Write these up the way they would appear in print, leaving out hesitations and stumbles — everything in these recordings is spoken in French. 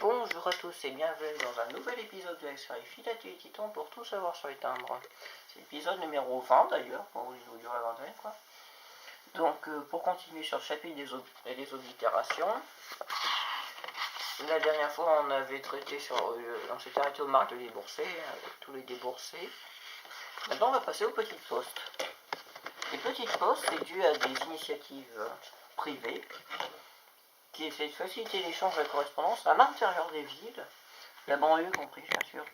Bonjour à tous et bienvenue dans un nouvel épisode de la série Philatélie Titan pour tout savoir sur les timbres. C'est l'épisode numéro 20 d'ailleurs, pour vous dire la vingtaine quoi. Donc pour continuer sur le chapitre des oblitérations, la dernière fois on avait traité sur, on s'était arrêté aux marques de déboursés, avec tous les déboursés. Maintenant on va passer aux petites postes. Les petites postes c'est dû à des initiatives privées qui essaient de faciliter l'échange de la correspondance à l'intérieur des villes, la banlieue compris bien sûr.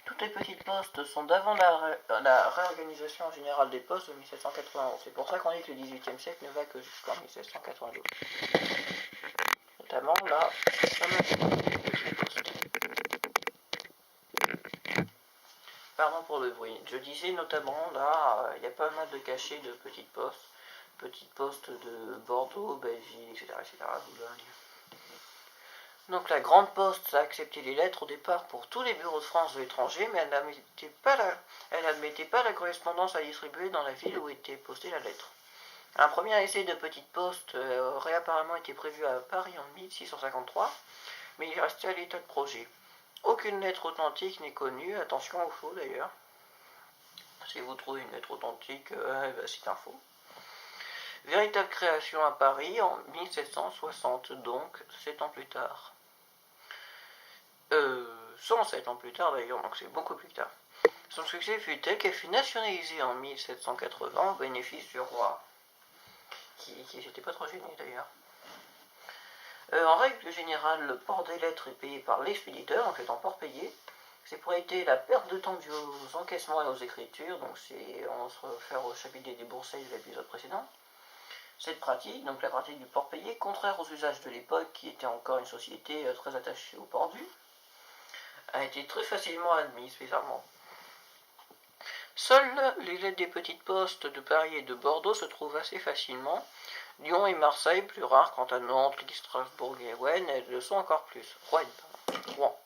Toutes les petites postes sont d'avant la réorganisation générale des postes de 1791. C'est pour ça qu'on dit que le XVIIIe siècle ne va que jusqu'en 1792. Notamment là, pardon pour le bruit. Je disais notamment là, il y a pas mal de cachets de petites postes de Bordeaux, Belleville, etc. Boulogne. Donc la Grande Poste a accepté les lettres au départ pour tous les bureaux de France de l'étranger, mais elle n'admettait pas la correspondance à distribuer dans la ville où était postée la lettre. Un premier essai de petite poste aurait apparemment été prévu à Paris en 1653, mais il restait à l'état de projet. Aucune lettre authentique n'est connue, attention au faux d'ailleurs. Si vous trouvez une lettre authentique, c'est un faux. Véritable création à Paris en 1760, donc 7 ans plus tard. 107 ans plus tard d'ailleurs, donc c'est beaucoup plus tard. Son succès fut tel qu'elle fut nationalisée en 1780 au bénéfice du roi, qui n'était pas trop gêné d'ailleurs. En règle générale, le port des lettres est payé par l'expéditeur, en fait en port payé. C'est pour éviter la perte de temps due aux encaissements et aux écritures, donc on se réfère au chapitre des déboursés de l'épisode précédent. Cette pratique, donc la pratique du port payé, contraire aux usages de l'époque qui était encore une société très attachée au port dû, a été très facilement admise, bizarrement. Seules les lettres des petites postes de Paris et de Bordeaux se trouvent assez facilement. Lyon et Marseille, plus rares, quant à Nantes, Lille, Strasbourg et Rouen, elles le sont encore plus. Rouen.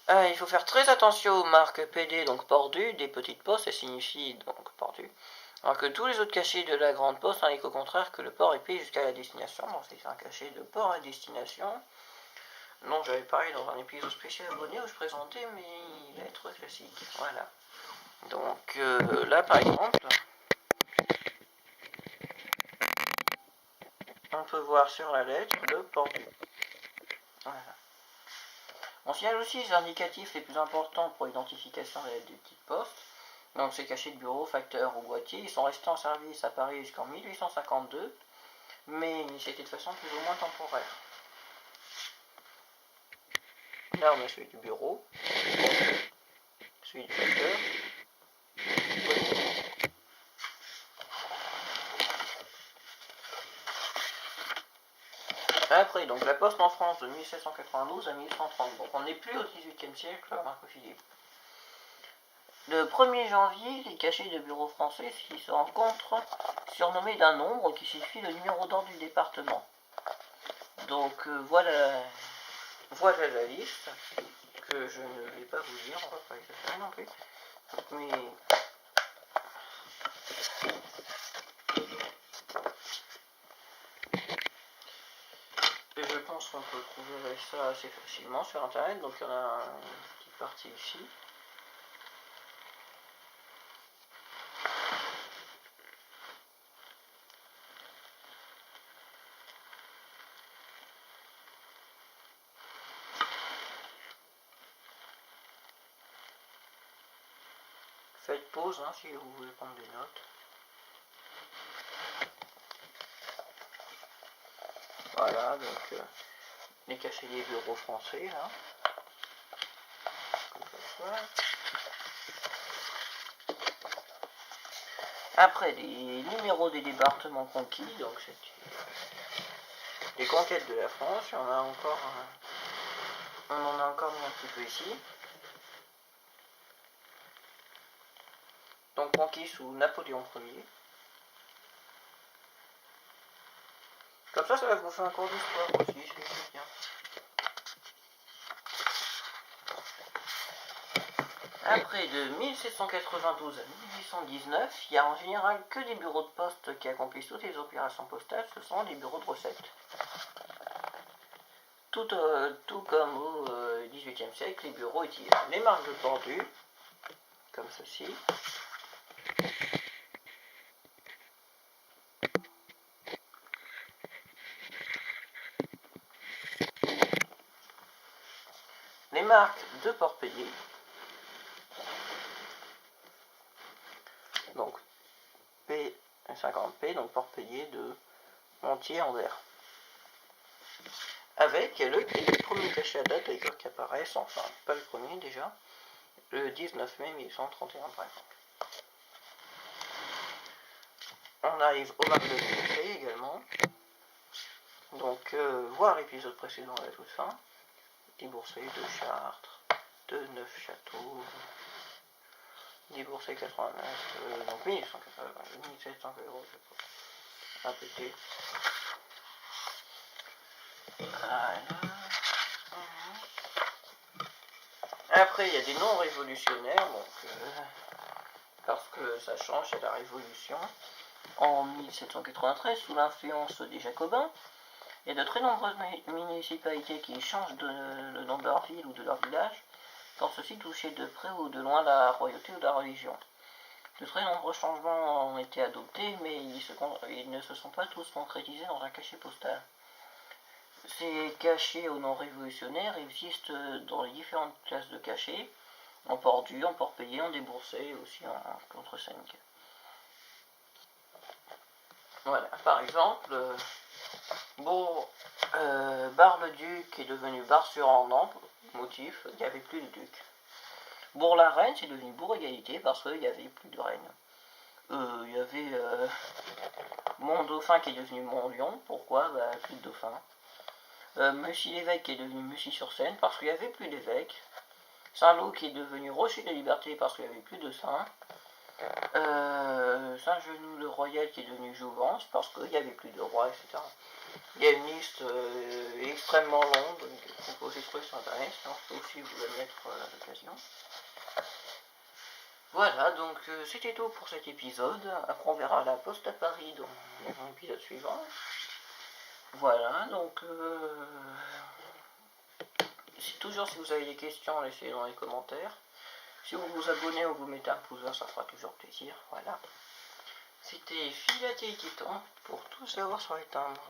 Il faut faire très attention aux marques PD, donc port dû, des petites postes, elles signifient donc port dû. Alors que tous les autres cachets de la grande poste indiquent au contraire que le port est payé jusqu'à la destination. Donc c'est un cachet de port à destination. Non, j'avais parlé dans un épisode spécial abonné où je présentais mes lettres classiques. Voilà. Donc là par exemple, on peut voir sur la lettre le port dû. Voilà. On signale aussi les indicatifs les plus importants pour l'identification des petites postes. Donc ces cachets de bureau, facteurs ou boîtiers, ils sont restés en service à Paris jusqu'en 1852, mais c'était de façon plus ou moins temporaire. Là on a celui du bureau, celui du facteur, après donc la poste en France de 1792 à 1830, donc on n'est plus au XVIIIe siècle, Marco Philippe. Le 1er janvier, les cachets de bureaux français se rencontrent surnommés d'un nombre qui signifie le numéro d'ordre du département. Donc voilà la liste, que je ne vais pas vous dire, on va pas exagérer non plus. Mais et je pense qu'on peut trouver ça assez facilement sur internet, donc il y en a une petite partie ici. Faites pause si vous voulez prendre des notes. Voilà, donc les cachets des bureaux français là. Après les numéros des départements conquis, donc c'est les conquêtes de la France, on en a encore mis un petit peu ici. Donc conquis sous Napoléon Ier. Comme ça va vous faire un cours d'histoire aussi, c'est bien. Après, de 1792 à 1819, il n'y a en général que des bureaux de poste qui accomplissent toutes les opérations postales, ce sont les bureaux de recettes. tout comme au XVIIIe siècle, les bureaux utilisaient les marques de pendu, comme ceci. Les marques de port-payé, donc P50P, donc port-payé de Montier en verre. Avec le premier cachet à date d'ailleurs qui apparaissent, enfin pas le premier déjà, le 19 mai 1831 par exemple. On arrive au marques de Bourset également. Donc voir l'épisode précédent à la toute fin. Des Bourset de Chartres, de Neufchâteau, des Bourset 89, donc 1700 euros, je crois. Répéter. Voilà. Après, il y a des non-révolutionnaires, donc parce que ça change, c'est la Révolution. En 1793, sous l'influence des Jacobins, il y a de très nombreuses municipalités qui changent le nom de leur ville ou de leur village, quand ceux-ci touchaient de près ou de loin la royauté ou la religion. De très nombreux changements ont été adoptés, mais ils ne se sont pas tous concrétisés dans un cachet postal. Ces cachets aux non-révolutionnaires existent dans les différentes classes de cachets, en port dû, en port payé, en déboursé et aussi en contre-5. Voilà, par exemple, Bar-le-Duc est devenu Bar-sur-Andamp, motif, il n'y avait plus de duc. Bourg-la-Reine, c'est devenu Bourg-Égalité parce qu'il n'y avait plus de reine. Il y avait Mont-Dauphin qui est devenu Mont-Lion, pourquoi plus de dauphin. Mussy-l'Évêque qui est devenu Mussy-sur-Seine parce qu'il n'y avait plus d'évêque. Saint-Lô qui est devenu Rocher-de-Liberté parce qu'il n'y avait plus de saint. Saint-Genoux-le-Royal qui est devenu Jouvence parce qu'il n'y avait plus de roi, etc. Il y a une liste extrêmement longue, composée sur internet, je peux aussi vous la mettre à l'occasion. Voilà, donc c'était tout pour cet épisode. Après on verra la poste à Paris dans l'épisode suivant. Voilà, donc toujours si vous avez des questions, laissez-les dans les commentaires. Si vous vous abonnez ou vous mettez un pouce vert, ça fera toujours plaisir. Voilà. C'était Filaté et Titan pour tout savoir sur les timbres.